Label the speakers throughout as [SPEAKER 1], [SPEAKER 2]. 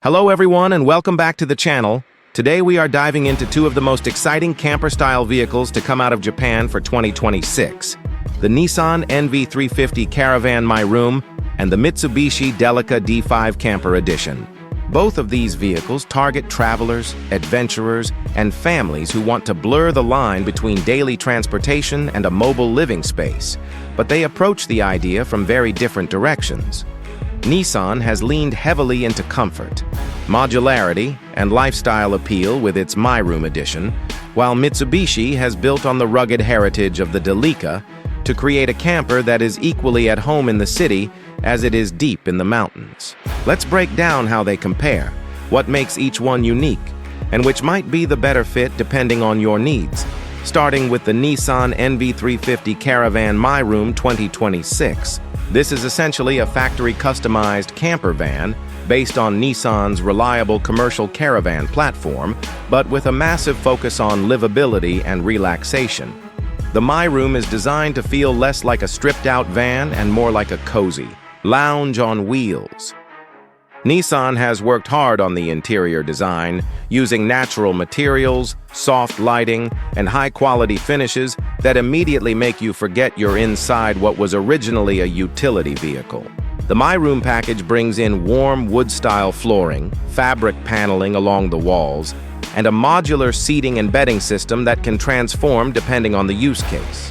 [SPEAKER 1] Hello everyone and welcome back to the channel. Today we are diving into two of the most exciting camper-style vehicles to come out of Japan for 2026. The Nissan NV350 Caravan MyRoom and the Mitsubishi Delica D Camper Edition. Both of these vehicles target travelers, adventurers, and families who want to blur the line between daily transportation and a mobile living space, but they approach the idea from very different directions. Nissan has leaned heavily into comfort, modularity, and lifestyle appeal with its MyRoom edition, while Mitsubishi has built on the rugged heritage of the Delica to create a camper that is equally at home in the city as it is deep in the mountains. Let's break down how they compare, what makes each one unique, and which might be the better fit depending on your needs, starting with the Nissan NV350 Caravan MyRoom 2026. This is essentially a factory-customized camper van based on Nissan's reliable commercial caravan platform, but with a massive focus on livability and relaxation. The MyRoom is designed to feel less like a stripped-out van and more like a cozy lounge on wheels. Nissan has worked hard on the interior design, using natural materials, soft lighting, and high-quality finishes that immediately make you forget you're inside what was originally a utility vehicle. The MyRoom package brings in warm wood-style flooring, fabric paneling along the walls, and a modular seating and bedding system that can transform depending on the use case.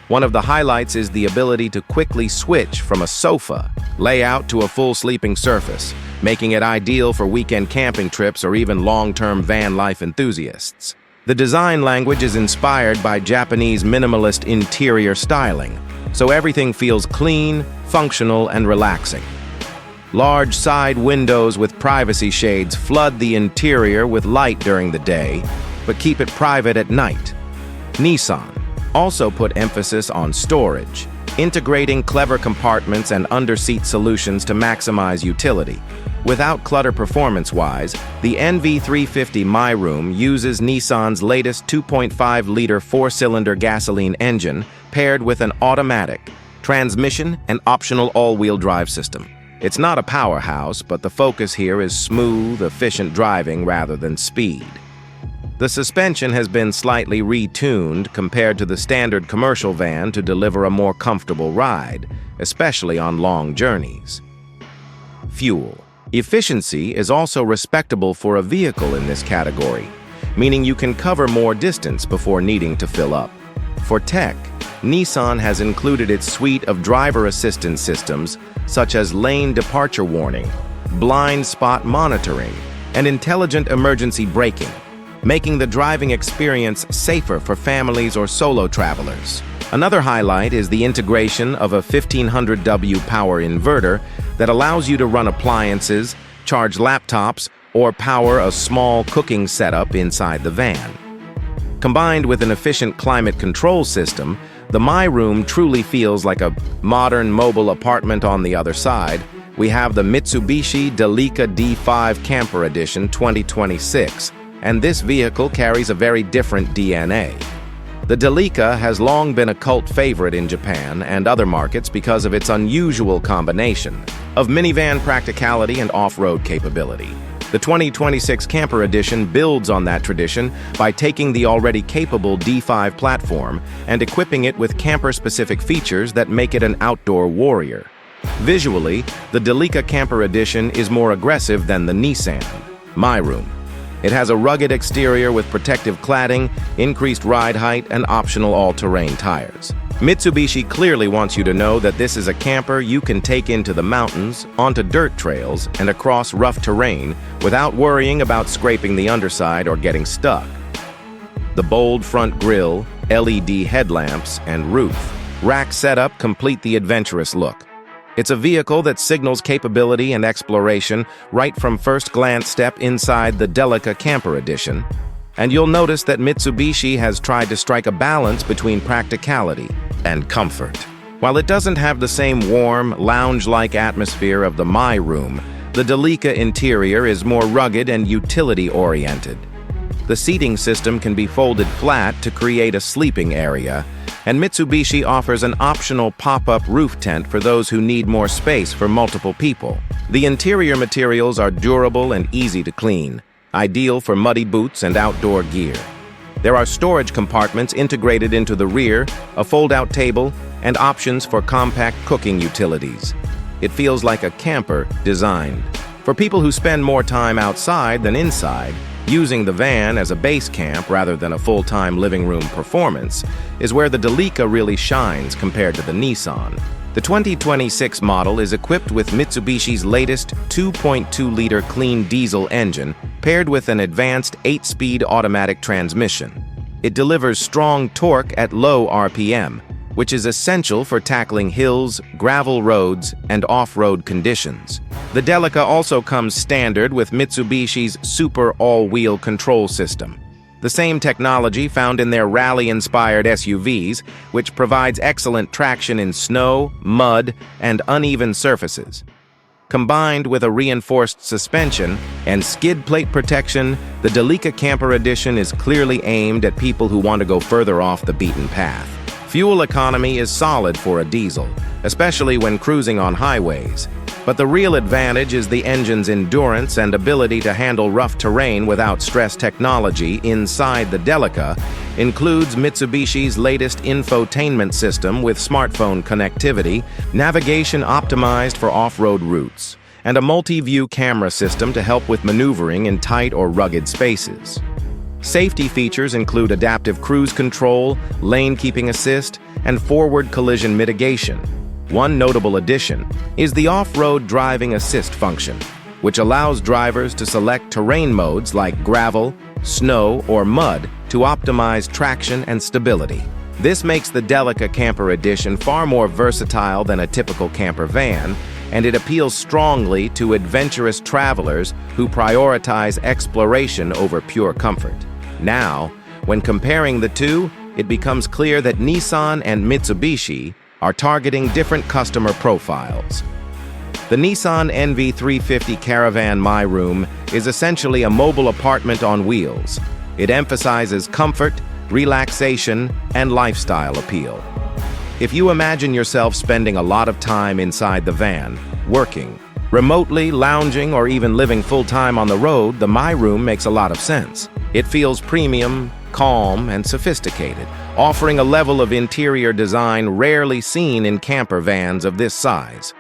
[SPEAKER 1] One of the highlights is the ability to quickly switch from a sofa layout to a full sleeping surface, making it ideal for weekend camping trips or even long-term van life enthusiasts. The design language is inspired by Japanese minimalist interior styling, so everything feels clean, functional, and relaxing. Large side windows with privacy shades flood the interior with light during the day, but keep it private at night. Nissan also put emphasis on storage, integrating clever compartments and under-seat solutions to maximize utility. Without clutter performance-wise, the NV350 MyRoom uses Nissan's latest 2.5-liter four-cylinder gasoline engine paired with an automatic transmission and optional all-wheel drive system. It's not a powerhouse, but the focus here is smooth, efficient driving rather than speed. The suspension has been slightly retuned compared to the standard commercial van to deliver a more comfortable ride, especially on long journeys. Fuel efficiency is also respectable for a vehicle in this category, meaning you can cover more distance before needing to fill up. For tech, Nissan has included its suite of driver assistance systems such as lane departure warning, blind spot monitoring, and intelligent emergency braking, making the driving experience safer for families or solo travelers. Another highlight is the integration of a 1500W power inverter that allows you to run appliances, charge laptops, or power a small cooking setup inside the van. Combined with an efficient climate control system, the MyRoom truly feels like a modern mobile apartment. On the other side, we have the Mitsubishi Delica D Camper Edition 2026, and this vehicle carries a very different DNA. The Delica has long been a cult favorite in Japan and other markets because of its unusual combination of minivan practicality and off-road capability. The 2026 Camper Edition builds on that tradition by taking the already capable D5 platform and equipping it with camper-specific features that make it an outdoor warrior. Visually, the Delica Camper Edition is more aggressive than the Nissan MyRoom. It has a rugged exterior with protective cladding, increased ride height, and optional all-terrain tires. Mitsubishi clearly wants you to know that this is a camper you can take into the mountains, onto dirt trails, and across rough terrain without worrying about scraping the underside or getting stuck. The bold front grille, LED headlamps, and roof rack setup complete the adventurous look. It's a vehicle that signals capability and exploration right from first glance. Step inside the Delica Camper Edition, and you'll notice that Mitsubishi has tried to strike a balance between practicality and comfort. While it doesn't have the same warm, lounge-like atmosphere of the MyRoom, the Delica interior is more rugged and utility-oriented. The seating system can be folded flat to create a sleeping area, and Mitsubishi offers an optional pop-up roof tent for those who need more space for multiple people. The interior materials are durable and easy to clean, ideal for muddy boots and outdoor gear. There are storage compartments integrated into the rear, a fold-out table, and options for compact cooking utilities. It feels like a camper designed for people who spend more time outside than inside. Using the van as a base camp rather than a full-time living room performance is where the Delica really shines compared to the Nissan. The 2026 model is equipped with Mitsubishi's latest 2.2-liter clean diesel engine paired with an advanced 8-speed automatic transmission. It delivers strong torque at low RPM, which is essential for tackling hills, gravel roads, and off-road conditions. The Delica also comes standard with Mitsubishi's Super all-wheel control system, the same technology found in their rally-inspired SUVs, which provides excellent traction in snow, mud, and uneven surfaces. Combined with a reinforced suspension and skid plate protection, the Delica Camper Edition is clearly aimed at people who want to go further off the beaten path. Fuel economy is solid for a diesel, especially when cruising on highways. But the real advantage is the engine's endurance and ability to handle rough terrain without stress. Technology inside the Delica includes Mitsubishi's latest infotainment system with smartphone connectivity, navigation optimized for off-road routes, and a multi-view camera system to help with maneuvering in tight or rugged spaces. Safety features include adaptive cruise control, lane keeping assist, and forward collision mitigation. One notable addition is the off-road driving assist function, which allows drivers to select terrain modes like gravel, snow, or mud to optimize traction and stability. This makes the Delica Camper Edition far more versatile than a typical camper van, and it appeals strongly to adventurous travelers who prioritize exploration over pure comfort. Now, when comparing the two, it becomes clear that Nissan and Mitsubishi are targeting different customer profiles. The Nissan NV350 Caravan MyRoom is essentially a mobile apartment on wheels. It emphasizes comfort, relaxation, and lifestyle appeal. If you imagine yourself spending a lot of time inside the van, working, remotely, lounging, or even living full-time on the road, the MyRoom makes a lot of sense. It feels premium, calm, and sophisticated, offering a level of interior design rarely seen in camper vans of this size.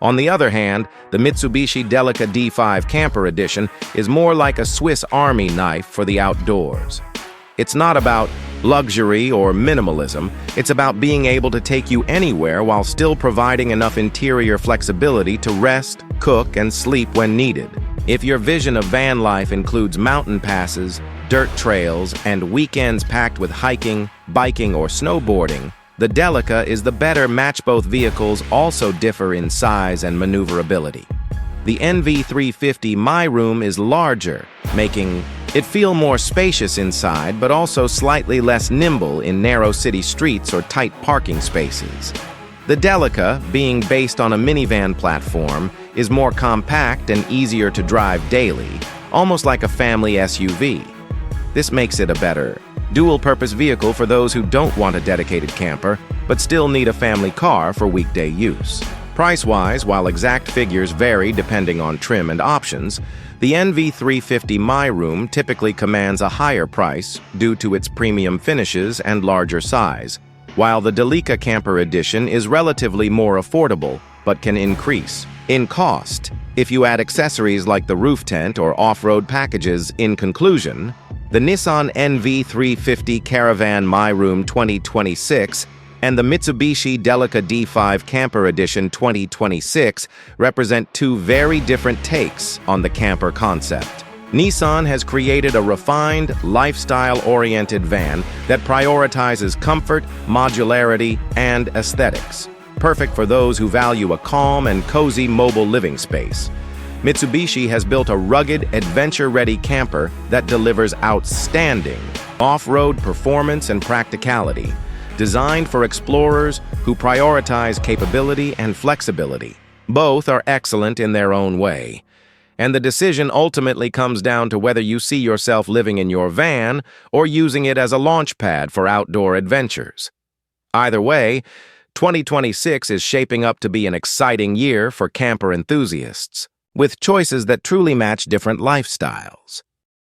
[SPEAKER 1] On the other hand, the Mitsubishi Delica D5 Camper Edition is more like a Swiss Army knife for the outdoors. It's not about luxury or minimalism, it's about being able to take you anywhere while still providing enough interior flexibility to rest, cook, and sleep when needed. If your vision of van life includes mountain passes, dirt trails, and weekends packed with hiking, biking, or snowboarding, the Delica is the better match. Both vehicles also differ in size and maneuverability. The NV350 MyRoom is larger, making it feel more spacious inside, but also slightly less nimble in narrow city streets or tight parking spaces. The Delica, being based on a minivan platform, is more compact and easier to drive daily, almost like a family SUV. This makes it a better dual-purpose vehicle for those who don't want a dedicated camper, but still need a family car for weekday use. Price-wise, while exact figures vary depending on trim and options, the NV350 MyRoom typically commands a higher price due to its premium finishes and larger size, while the Delica Camper Edition is relatively more affordable but can increase in cost if you add accessories like the roof tent or off-road packages. In conclusion, the Nissan NV350 Caravan MyRoom 2026 and the Mitsubishi Delica D5 Camper Edition 2026 represent two very different takes on the camper concept. Nissan has created a refined, lifestyle-oriented van that prioritizes comfort, modularity, and aesthetics, perfect for those who value a calm and cozy mobile living space. Mitsubishi has built a rugged, adventure-ready camper that delivers outstanding off-road performance and practicality, designed for explorers who prioritize capability and flexibility. Both are excellent in their own way, and the decision ultimately comes down to whether you see yourself living in your van or using it as a launch pad for outdoor adventures. Either way, 2026 is shaping up to be an exciting year for camper enthusiasts, with choices that truly match different lifestyles.